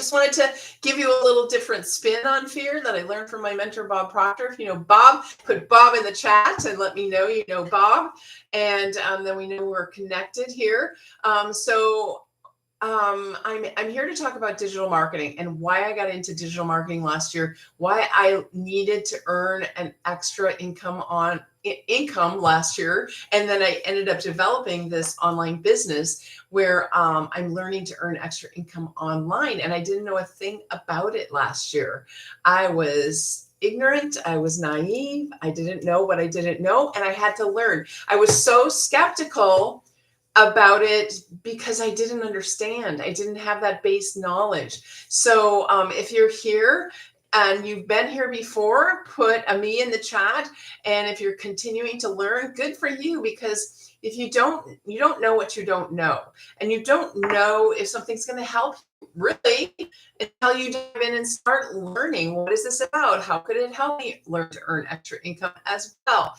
just wanted to give you a little different spin on fear that I learned from my mentor, Bob Proctor. If you know Bob, put Bob in the chat and let me know you know Bob. And then we know we're connected here. I'm here to talk about digital marketing and why I got into digital marketing last year, why I needed to earn an extra income last year. And then I ended up developing this online business where I'm learning to earn extra income online. And I didn't know a thing about it last year. I was ignorant. I was naive. I didn't know what I didn't know. And I had to learn. I was so skeptical about it because I didn't understand. I didn't have that base knowledge. So if you're here and you've been here before, put a me in the chat. And if you're continuing to learn, good for you, because if you don't know what you don't know, and you don't know if something's going to help you really until you dive in and start learning. What is this about? How could it help me learn to earn extra income as well?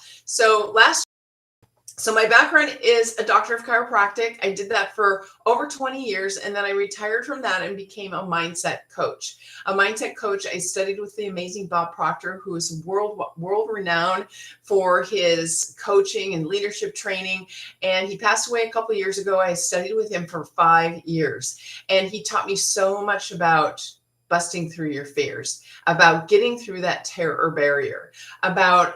So my background is a doctor of chiropractic. I did that for over 20 years, and then I retired from that and became a mindset coach. A mindset coach, I studied with the amazing Bob Proctor, who is world renowned for his coaching and leadership training. And he passed away a couple of years ago. I studied with him for 5 years, and he taught me so much about busting through your fears, about getting through that terror barrier, about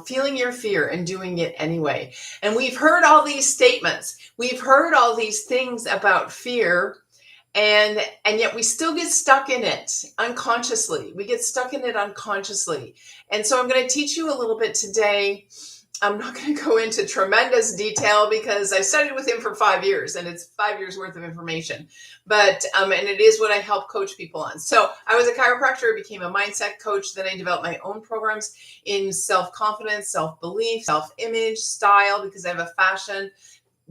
feeling your fear and doing it anyway. And we've heard all these statements. We've heard all these things about fear, and yet we still get stuck in it unconsciously. We get stuck in it unconsciously. And so I'm going to teach you a little bit today. I'm not going to go into tremendous detail because I studied with him for 5 years, and it's 5 years worth of information. But and it is what I help coach people on. So I was a chiropractor, became a mindset coach. Then I developed my own programs in self-confidence, self-belief, self-image, style, because I have a fashion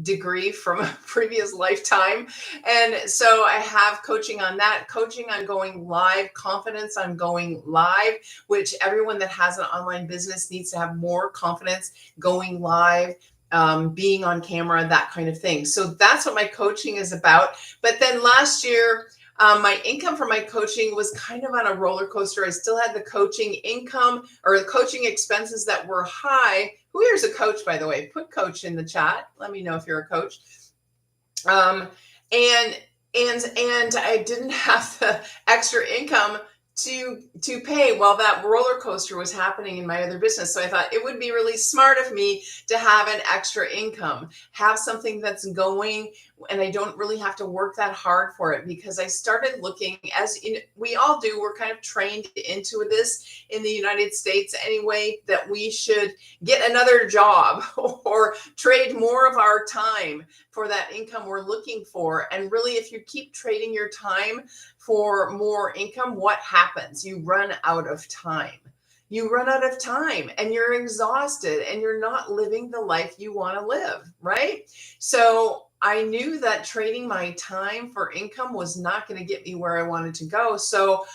degree from a previous lifetime. And so I have coaching on that, coaching on going live, confidence on going live, which everyone that has an online business needs to have more confidence going live, being on camera, that kind of thing. So that's what my coaching is about. But then last year, my income from my coaching was kind of on a roller coaster. I still had the coaching income or the coaching expenses that were high. Who here's a coach, by the way? Put coach in the chat. Let me know if you're a coach. And I didn't have the extra income to pay while that roller coaster was happening in my other business. So I thought it would be really smart of me to have an extra income, have something that's going, and I don't really have to work that hard for it, because I started looking, as we all do, we're kind of trained into this in the United States anyway, that we should get another job or trade more of our time for that income we're looking for. And really, if you keep trading your time for more income, what happens? You run out of time. You run out of time and you're exhausted and you're not living the life you want to live, right? So I knew that trading my time for income was not going to get me where I wanted to go. So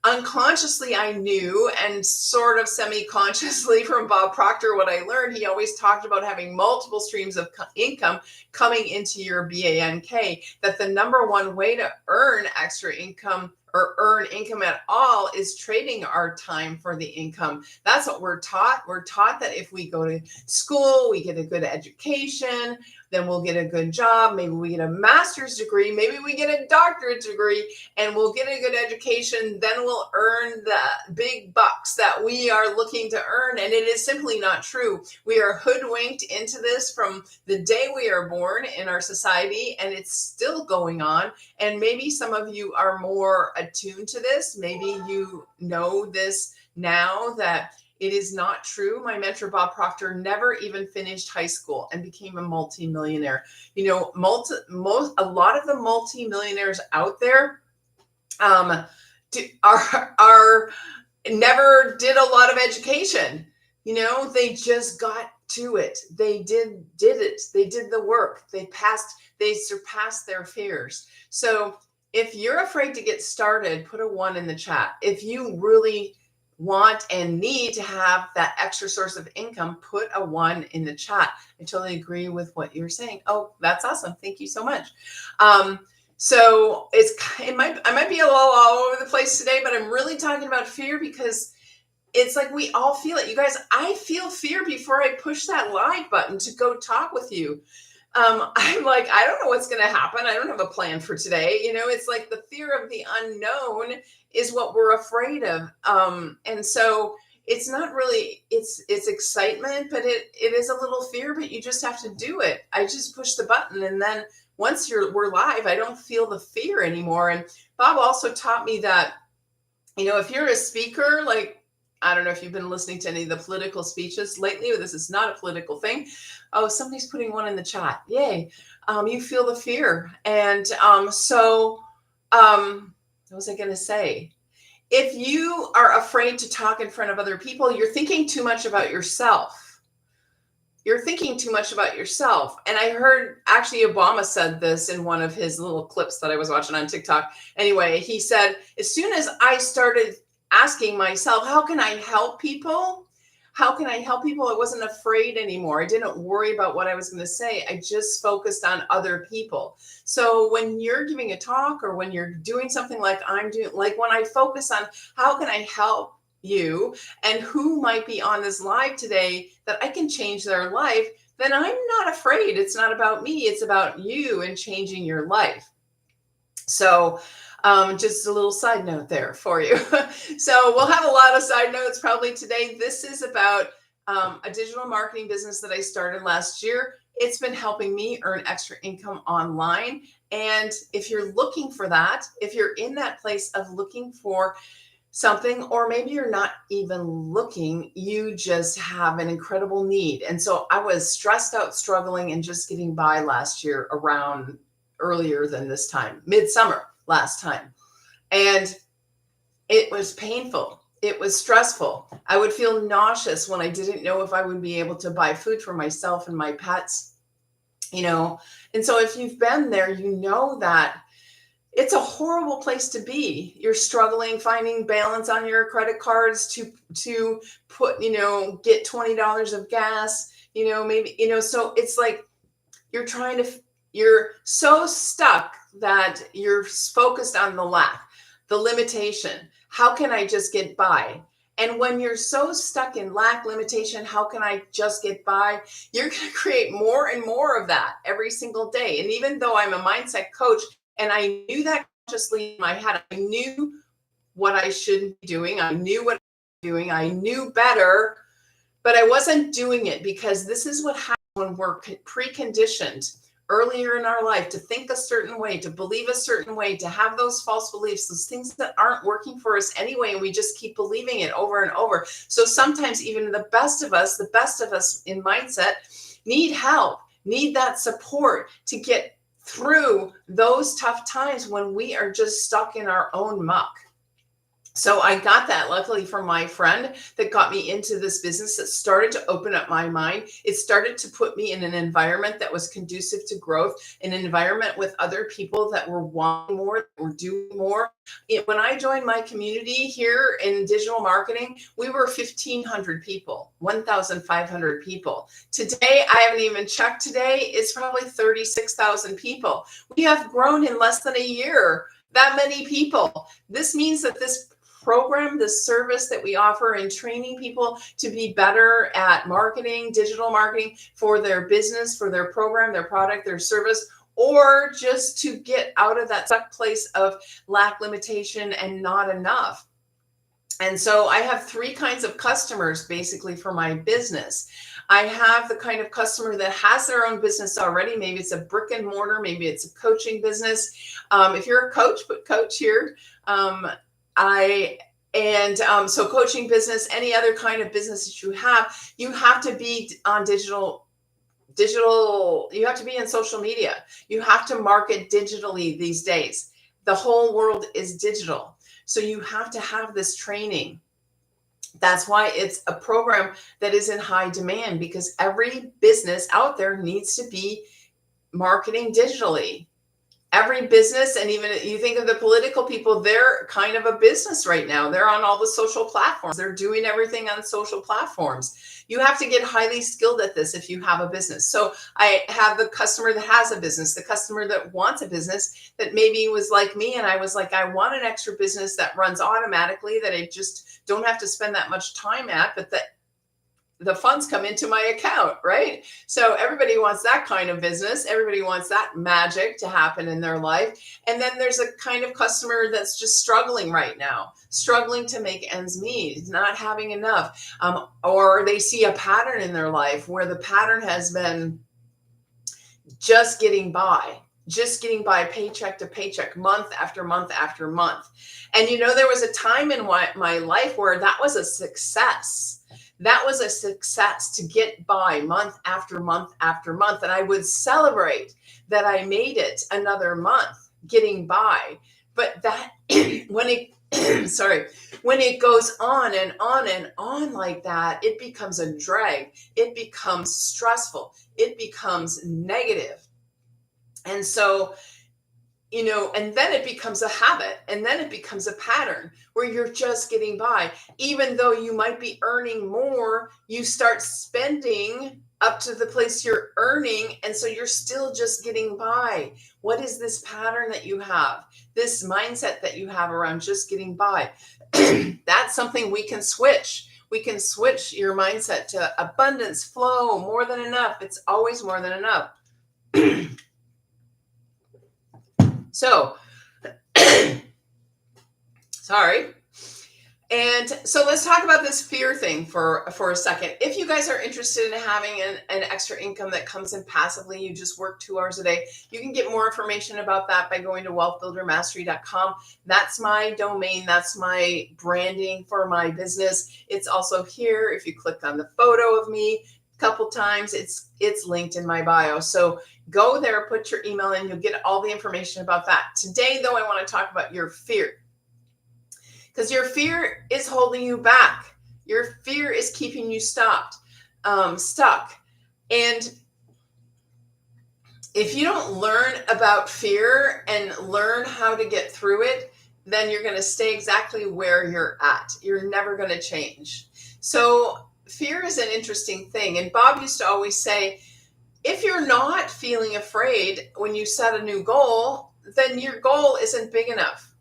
unconsciously, I knew, and sort of semi-consciously from Bob Proctor, what I learned, he always talked about having multiple streams of income coming into your BANK, that the number one way to earn extra income or earn income at all is trading our time for the income. That's what we're taught. We're taught that if we go to school, we get a good education, then we'll get a good job. Maybe we get a master's degree. Maybe we get a doctorate degree, and we'll get a good education. Then we'll earn the big bucks that we are looking to earn. And it is simply not true. We are hoodwinked into this from the day we are born in our society, and it's still going on. And maybe some of you are more attuned to this. Maybe you know this now, that it is not true. My mentor, Bob Proctor, never even finished high school and became a multimillionaire. You know, a lot of the multimillionaires out there are never did a lot of education. You know, they just got to it. They did it. They did the work. They surpassed their fears. So if you're afraid to get started, put a 1 in the chat. If you really want and need to have that extra source of income, put a 1 in the chat. I totally agree with what you're saying. Oh, that's awesome. Thank you so much. So I might place today, but I'm really talking about fear because it's like we all feel it. You guys, I feel fear before I push that live button to go talk with you. I'm like, I don't know what's going to happen. I don't have a plan for today. It's like the fear of the unknown is what we're afraid of. And so it's not really, it's excitement, but it is a little fear, but you just have to do it. I just push the button. And then once we're live, I don't feel the fear anymore. And Bob also taught me that, if you're a speaker, like, I don't know if you've been listening to any of the political speeches lately. This is not a political thing. Oh, somebody's putting one in the chat. Yay. You feel the fear. And what was I going to say? If you are afraid to talk in front of other people, you're thinking too much about yourself. You're thinking too much about yourself. And I heard actually Obama said this in one of his little clips that I was watching on TikTok. Anyway, he said, as soon as I started asking myself, how can I help people? How can I help people? I wasn't afraid anymore. I didn't worry about what I was going to say. I just focused on other people. So when you're giving a talk or when you're doing something like I'm doing, like when I focus on how can I help you and who might be on this live today that I can change their life, then I'm not afraid. It's not about me. It's about you and changing your life. So just a little side note there for you. So we'll have a lot of side notes probably today. This is about a digital marketing business that I started last year. It's been helping me earn extra income online. And if you're looking for that, if you're in that place of looking for something, or maybe you're not even looking, you just have an incredible need. And so I was stressed out, struggling, and just getting by last year around earlier than this time, midsummer last time. And it was painful. It was stressful. I would feel nauseous when I didn't know if I would be able to buy food for myself and my pets, And so if you've been there, you know that it's a horrible place to be. You're struggling finding balance on your credit cards to put, get $20 of gas, maybe, so it's like you're so stuck that you're focused on the lack, the limitation. How can I just get by? And when you're so stuck in lack, limitation, how can I just get by? You're going to create more and more of that every single day. And even though I'm a mindset coach and I knew that consciously in my head, I knew what I shouldn't be doing. I knew what I was doing. I knew better, but I wasn't doing it because this is what happens when we're preconditioned earlier in our life to think a certain way, to believe a certain way, to have those false beliefs, those things that aren't working for us anyway, and we just keep believing it over and over. So sometimes even the best of us in mindset need help, need that support to get through those tough times when we are just stuck in our own muck. So I got that luckily from my friend that got me into this business, that started to open up my mind. It started to put me in an environment that was conducive to growth, an environment with other people that were wanting more, that were doing more. When I joined my community here in digital marketing, we were 1,500 people, 1,500 people. Today, I haven't even checked today, it's probably 36,000 people. We have grown in less than a year, that many people. This means that this program, this service that we offer in training people to be better at marketing, digital marketing for their business, for their program, their product, their service, or just to get out of that stuck place of lack, limitation, and not enough. And so I have three kinds of customers basically for my business. I have the kind of customer that has their own business already. Maybe it's a brick and mortar, maybe it's a coaching business. If you're a coach, put coach here. So coaching business, any other kind of business that you have to be on digital, you have to be in social media. You have to market digitally these days. The whole world is digital. So you have to have this training. That's why it's a program that is in high demand, because every business out there needs to be marketing digitally. Every business, and even you think of the political people, they're kind of a business right now. They're on all the social platforms. They're doing everything on social platforms. You have to get highly skilled at this if you have a business. So I have the customer that has a business, the customer that wants a business that maybe was like me. And I was like, I want an extra business that runs automatically, that I just don't have to spend that much time at, but that the funds come into my account, right? So everybody wants that kind of business. Everybody wants that magic to happen in their life. And then there's a kind of customer that's just struggling right now, struggling to make ends meet, not having enough. Or they see a pattern in their life where the pattern has been just getting by paycheck to paycheck, month after month after month. And there was a time in my life where that was a success. That was a success to get by month after month after month. And I would celebrate that I made it another month getting by. But that when it goes on and on and on like that, it becomes a drag. It becomes stressful. It becomes negative. And so, and then it becomes a habit, and then it becomes a pattern where you're just getting by. Even though you might be earning more, you start spending up to the place you're earning. And so you're still just getting by. What is this pattern that you have? This mindset that you have around just getting by? That's something we can switch. We can switch your mindset to abundance, flow, more than enough. It's always more than enough. So, sorry. And so let's talk about this fear thing for a second. If you guys are interested in having an extra income that comes in passively, you just work 2 hours a day, you can get more information about that by going to wealthbuildermastery.com. That's my domain. That's my branding for my business. It's also here. If you click on the photo of me a couple times, it's linked in my bio. So go there, put your email in, you'll get all the information about that. Today, though, I want to talk about your fear. Because your fear is holding you back. Your fear is keeping you stuck. And if you don't learn about fear and learn how to get through it, then you're going to stay exactly where you're at. You're never going to change. So fear is an interesting thing. And Bob used to always say, if you're not feeling afraid when you set a new goal, then your goal isn't big enough.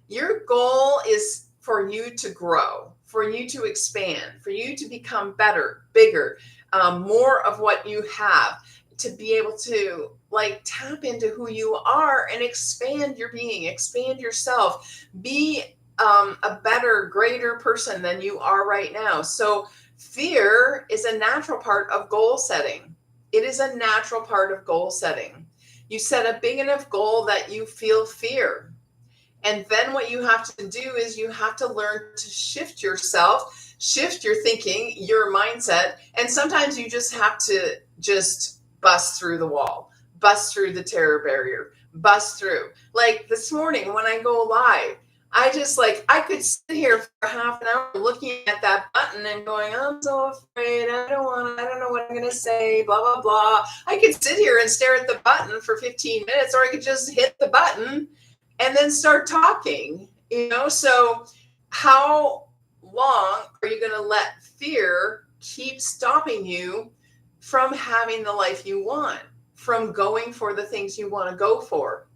Your goal is for you to grow, for you to expand, for you to become better, bigger, more of what you have, to be able to tap into who you are and expand your being, expand yourself, be a better, greater person than you are right now. So fear is a natural part of goal setting. It is a natural part of goal setting. You set a big enough goal that you feel fear. And then what you have to do is you have to learn to shift yourself, shift your thinking, your mindset. And sometimes you just have to just bust through the wall, bust through the terror barrier, bust through. Like this morning when I go live, I could sit here for half an hour looking at that button and going, I'm so afraid. I don't know what I'm going to say, blah, blah, blah. I could sit here and stare at the button for 15 minutes, or I could just hit the button and then start talking, So how long are you going to let fear keep stopping you from having the life you want, from going for the things you want to go for?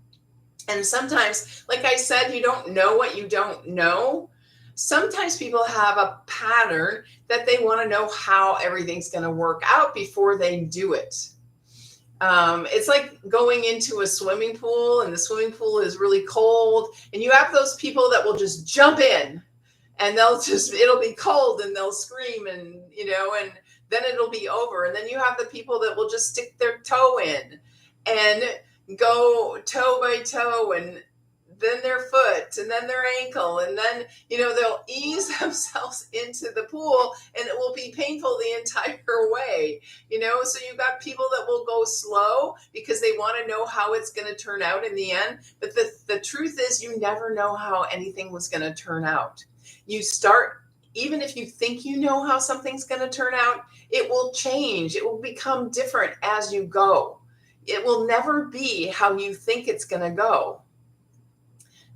And sometimes, like I said, you don't know what you don't know. Sometimes people have a pattern that they want to know how everything's going to work out before they do it. It's like going into a swimming pool and the swimming pool is really cold, and you have those people that will just jump in and it'll be cold and they'll scream and then it'll be over. And then you have the people that will just stick their toe in and go toe by toe, and then their foot, and then their ankle, and then they'll ease themselves into the pool, and it will be painful the entire way. So you've got people that will go slow because they want to know how it's going to turn out in the end. But the truth is, you never know how anything was going to turn out. You start, even if you think you know how something's going to turn out, it will change. It will become different as you go. it will never be how you think it's going to go.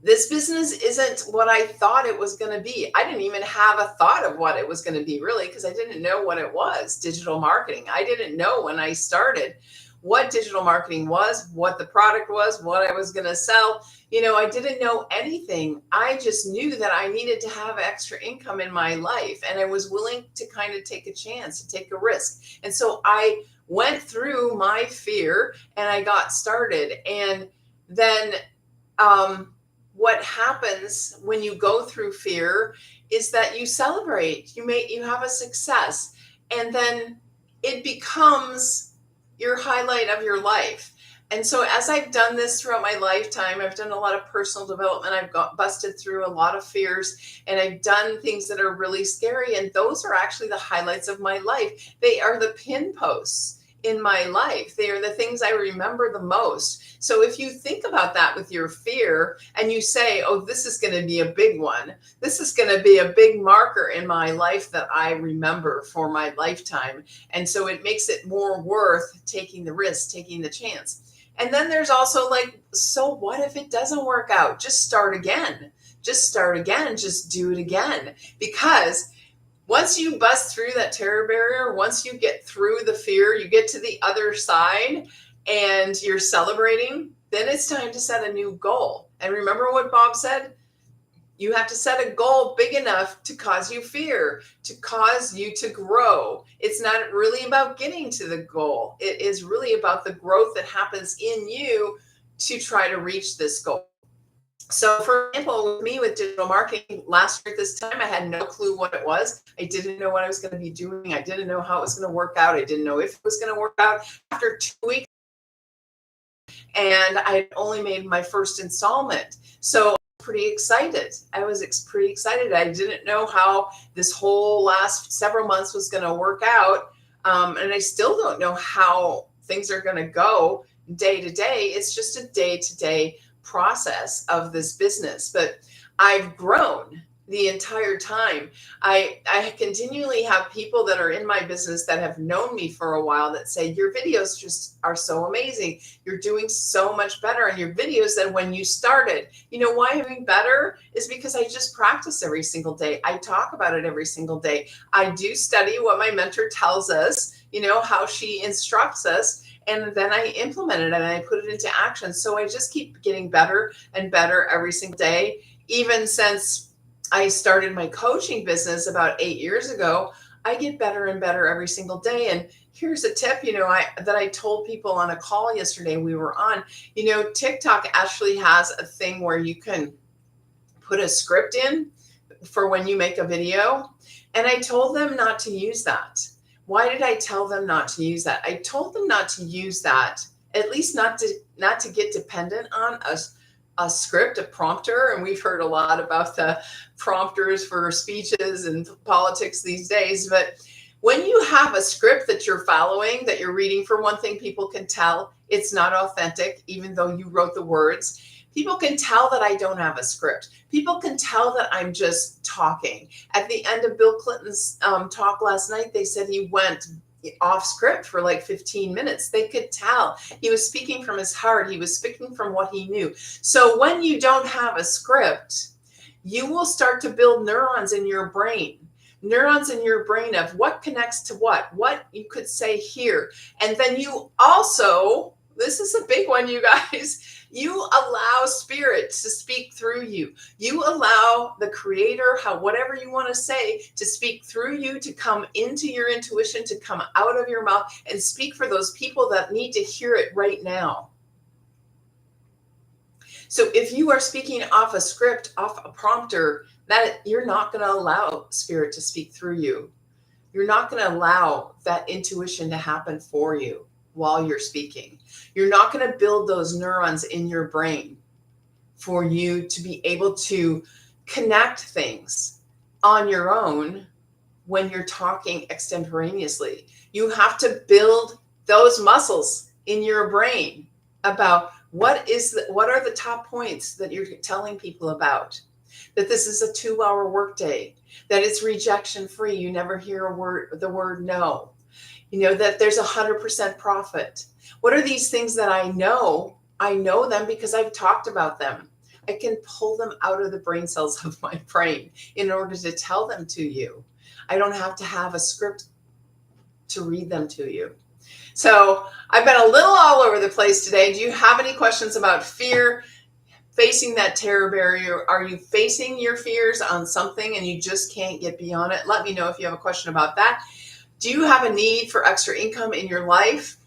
This business isn't what I thought it was going to be. I didn't even have a thought of what it was going to be, really, because I didn't know what it was, digital marketing. I didn't know when I started what digital marketing was, what the product was, what I was going to sell. I didn't know anything. I just knew that I needed to have extra income in my life, and I was willing to kind of take a chance, to take a risk. And so I went through my fear and I got started. And then, what happens when you go through fear is that you celebrate, you have a success, and then it becomes your highlight of your life. And so as I've done this throughout my lifetime, I've done a lot of personal development, I've got busted through a lot of fears, and I've done things that are really scary, and those are actually the highlights of my life. They are the pin posts in my life. They are the things I remember the most. So if you think about that with your fear and you say, oh, this is going to be a big one, this is going to be a big marker in my life that I remember for my lifetime. And so it makes it more worth taking the risk, taking the chance. And then there's also like, so what if it doesn't work out? Just start again. Just start again. Just do it again. Because once you bust through that terror barrier, once you get through the fear, you get to the other side and you're celebrating, then it's time to set a new goal. And remember what Bob said? You have to set a goal big enough to cause you fear, to cause you to grow. It's not really about getting to the goal. It is really about the growth that happens in you to try to reach this goal. So for example, with me with digital marketing, last year at this time, I had no clue what it was. I didn't know what I was going to be doing. I didn't know how it was going to work out. I didn't know if it was going to work out. After 2 weeks, and I had only made my first installment. So I was pretty excited. Pretty excited. I didn't know how this whole last several months was going to work out. And I still don't know how things are going to go day to day. It's just a day-to-day process of this business, but I've grown the entire time. I continually have people that are in my business that have known me for a while that say, your videos just are so amazing. You're doing so much better in your videos than when you started. You know why I'm doing better is because I just practice every single day. I talk about it every single day. I do study what my mentor tells us, how she instructs us. And then I implement it and I put it into action. So I just keep getting better and better every single day. Even since I started my coaching business about 8 years ago, I get better and better every single day. And here's a tip, that I told people on a call yesterday we were on. TikTok actually has a thing where you can put a script in for when you make a video. And I told them not to use that. Why did I tell them not to use that? I told them not to use that, at least not to get dependent on a script, a prompter. And we've heard a lot about the prompters for speeches and politics these days. But when you have a script that you're following, that you're reading, for one thing, people can tell it's not authentic, even though you wrote the words. People can tell that I don't have a script. People can tell that I'm just talking. At the end of Bill Clinton's talk last night, they said he went off script for like 15 minutes. They could tell he was speaking from his heart. He was speaking from what he knew. So when you don't have a script, you will start to build neurons in your brain. Neurons in your brain of what connects to what you could say here. And then you also, this is a big one, you guys, you allow spirit to speak through you. You allow the creator, whatever you want to say, to speak through you, to come into your intuition, to come out of your mouth and speak for those people that need to hear it right now. So if you are speaking off a script, off a prompter, that you're not going to allow spirit to speak through you. You're not going to allow that intuition to happen for you while you're speaking. You're not going to build those neurons in your brain for you to be able to connect things on your own when you're talking extemporaneously. You have to build those muscles in your brain about what are the top points that you're telling people about. That this is a 2-hour workday, that it's rejection free. You never hear the word no. that there's 100% profit. What are these things that I know? I know them because I've talked about them. I can pull them out of the brain cells of my brain in order to tell them to you. I don't have to have a script to read them to you. So I've been a little all over the place today. Do you have any questions about fear, facing that terror barrier? Are you facing your fears on something and you just can't get beyond it? Let me know if you have a question about that. Do you have a need for extra income in your life?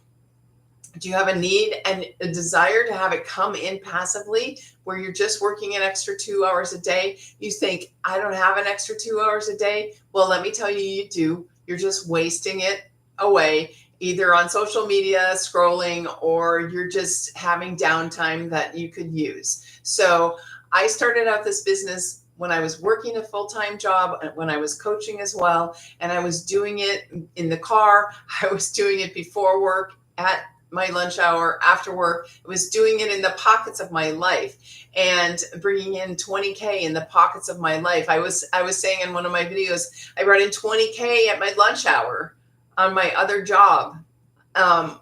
Do you have a need and a desire to have it come in passively where you're just working an extra 2 hours a day? You think, I don't have an extra 2 hours a day. Well, let me tell you, you do. You're just wasting it away, either on social media, scrolling, or you're just having downtime that you could use. So I started out this business when I was working a full-time job, when I was coaching as well, and I was doing it in the car. I was doing it before work, at my lunch hour, after work. I was doing it in the pockets of my life and bringing in 20K in the pockets of my life. I was saying in one of my videos, I brought in 20K at my lunch hour on my other job,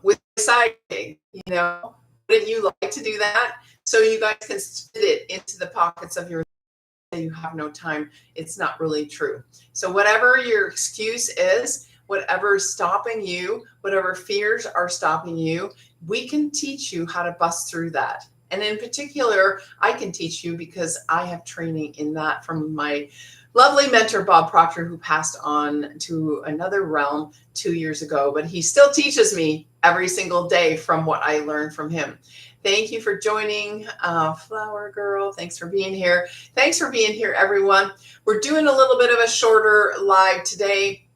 with side gig. Wouldn't you like to do that? So you guys can split it into the pockets of your life. You have no time. It's not really true. So whatever your excuse is, whatever is stopping you, whatever fears are stopping you, we can teach you how to bust through that. And in particular, I can teach you because I have training in that from my lovely mentor, Bob Proctor, who passed on to another realm 2 years ago, but he still teaches me every single day from what I learned from him. Thank you for joining, Flower Girl. Thanks for being here. Thanks for being here, everyone. We're doing a little bit of a shorter live today.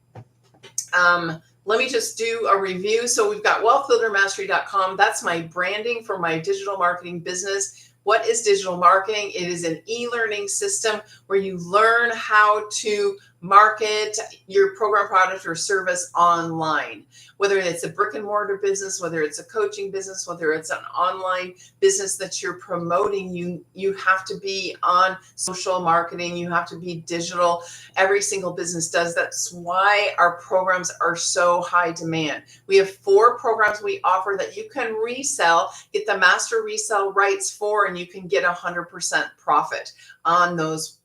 Let me just do a review. So we've got wealthbuildermastery.com. That's my branding for my digital marketing business. What is digital marketing? It is an e-learning system where you learn how to market your program, product, or service online. Whether it's a brick and mortar business, whether it's a coaching business, whether it's an online business that you're promoting, you have to be on social marketing. You have to be digital. Every single business does. That's why our programs are so high demand. We have 4 programs we offer that you can resell, get the master resell rights for, and you can get 100% profit on those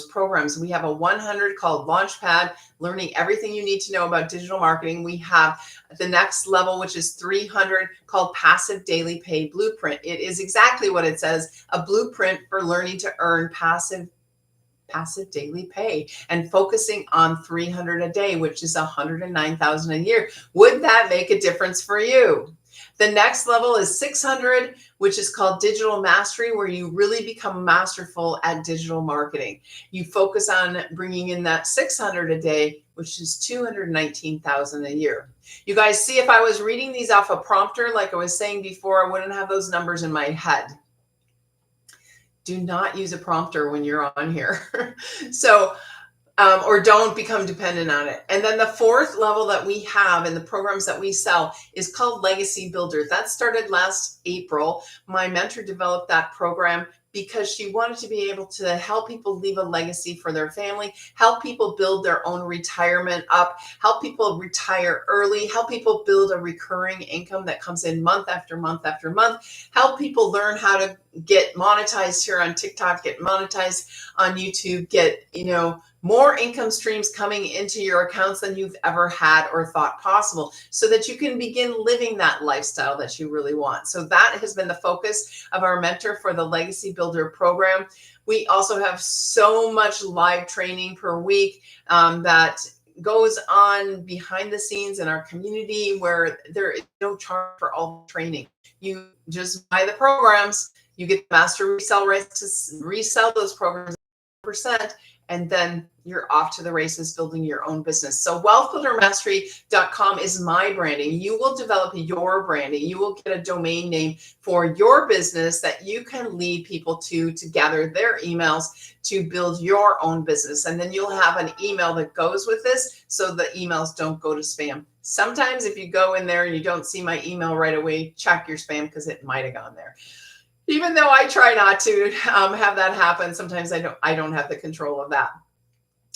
programs. We have a 100 called Launchpad, learning everything you need to know about digital marketing. We have the next level, which is 300, called Passive Daily Pay Blueprint. It is exactly what it says, a blueprint for learning to earn passive daily pay and focusing on 300 a day, which is 109,000 a year. Would that make a difference for you? The next level is 600, which is called Digital Mastery, where you really become masterful at digital marketing. You focus on bringing in that 600 a day, which is 219,000 a year. You guys see, if I was reading these off a prompter, like I was saying before, I wouldn't have those numbers in my head. Do not use a prompter when you're on here. So, or don't become dependent on it. And then the 4th level that we have in the programs that we sell is called Legacy Builder. That started last April. My mentor developed that program because she wanted to be able to help people leave a legacy for their family, help people build their own retirement up, help people retire early, help people build a recurring income that comes in month after month after month, help people learn how to get monetized here on TikTok, get monetized on YouTube, get, more income streams coming into your accounts than you've ever had or thought possible, so that you can begin living that lifestyle that you really want. So that has been the focus of our mentor for the Legacy Builder program. We also have so much live training per week that goes on behind the scenes in our community, where there is no charge for all the training. You just buy the programs, you get the master resell rights to resell those programs 100%, and then you're off to the races building your own business. So wealthbuildermastery.com is my branding. You will develop your branding. You will get a domain name for your business that you can lead people to gather their emails to build your own business. And then you'll have an email that goes with this, so the emails don't go to spam. Sometimes if you go in there and you don't see my email right away, check your spam, because it might have gone there. Even though I try not to have that happen, sometimes I don't have the control of that.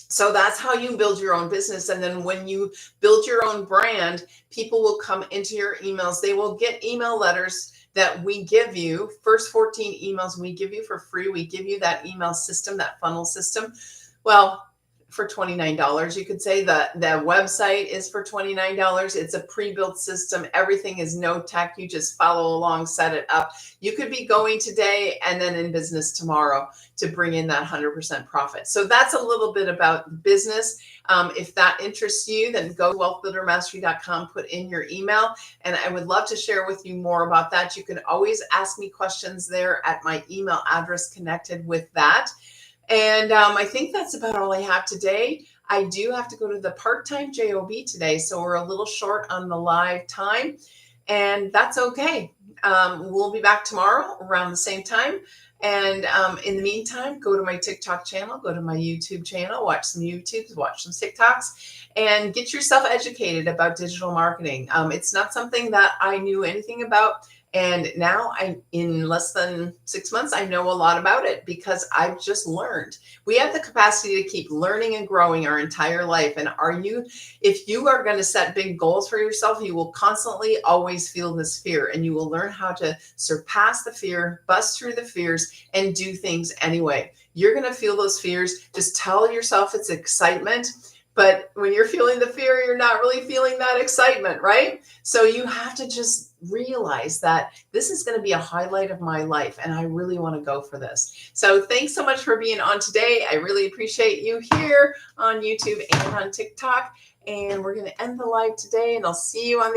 So that's how you build your own business. And then when you build your own brand, people will come into your emails. They will get email letters that we give you. First 14 emails we give you for free. We give you that email system, that funnel system. Well, for $29, you could say the website is for $29. It's a pre-built system. Everything is no tech. You just follow along, set it up. You could be going today and then in business tomorrow to bring in that 100% profit. So that's a little bit about business. If that interests you, then go to wealthbuildermastery.com, put in your email, and I would love to share with you more about that. You can always ask me questions there at my email address connected with that. And I think that's about all I have today. I do have to go to the part-time job today, so we're a little short on the live time, and that's okay. We'll be back tomorrow around the same time. And in the meantime, go to my TikTok channel, go to my YouTube channel, watch some YouTubes, watch some TikToks, and get yourself educated about digital marketing. It's not something that I knew anything about. And now in less than 6 months, I know a lot about it because I've just learned. We have the capacity to keep learning and growing our entire life. And if you are going to set big goals for yourself, you will constantly always feel this fear, and you will learn how to surpass the fear, bust through the fears, and do things anyway. You're going to feel those fears. Just tell yourself it's excitement. But when you're feeling the fear, you're not really feeling that excitement, right? So you have to just realize that this is going to be a highlight of my life, and I really want to go for this. So thanks so much for being on today. I really appreciate you here on YouTube and on TikTok. And we're going to end the live today, and I'll see you on the